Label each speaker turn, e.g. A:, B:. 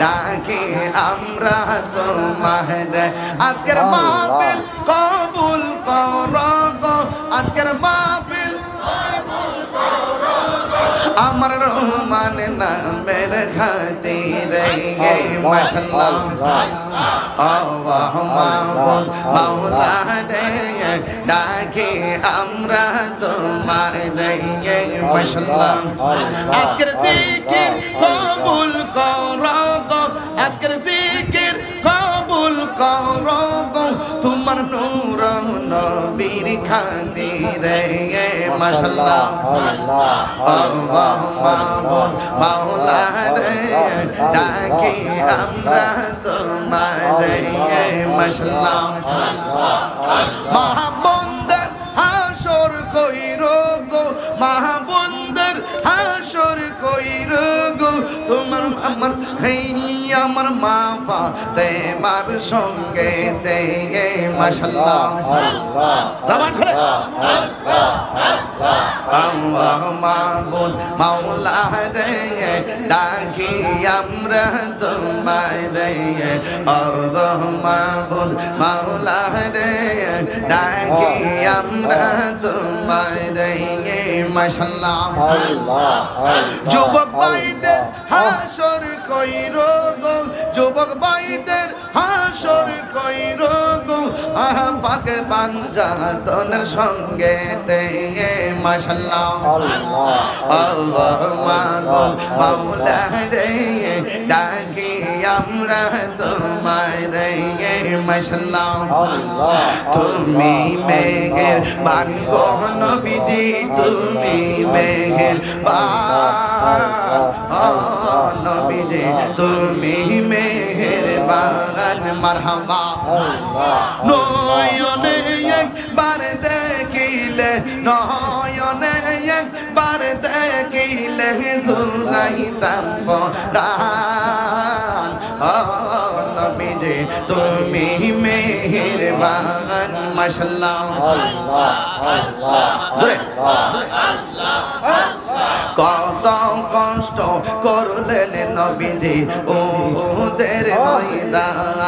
A: ডাকি আমরা তোমারে আজকের মাহফিল কবুল করো গো আজকের মাহফিল আমার রহমান নামের খাতিরে মাশাআল্লাহ আল্লাহ মাবুদ মাওলা রে ডাকি আমরা তোমারে মাশাআল্লাহ আজকের জিকির কবুল করো গো আজকের জিকির কবুল করো গো তোমার নূর নবীর খাতিরে মাশাআল্লাহ আল্লাহ মাবুদ মাওলা রে ডাকি আমরা তোমারে মাশাআল্লাহ মাহবুবদের হাসর কইরো গো মাহবুবদের হাসর কইরো গো তোমার আমার আমার মা ফাতেমার সঙ্গে তে মাশাআল্লাহ জবান খুলে আল্লাহ মাবুদ মাওলা রে ডাকি আমরা তোমারে আল্লাহ মাবুদ মাওলা রে ডাকি আমরা তোমারে মাশাআল্লাহ যুবক ভাইদের হাসর কইরো গো যুবক ভাইদের হাসর কইরো গো পাক পাঞ্জাতনের সঙ্গে তে মাশাআল্লাহ আল্লাহ মাবুদ মাওলা রে ডাকি আমরা তোমারে মাশাআল্লাহ তুমি মেহেরবান গো নবীজি তুমি মেহেরবান নবীজি তুমি মেহেরবান মারহাবা নয়নে একবার দেখিলে নয়নে একবার দেখিলে জুড়াইতাম পরাণ নবীজি তুমি মেহেরবান মাশাআল্লাহ জোরে কত কষ্ট করলেন নবীজি ওদের ময়দান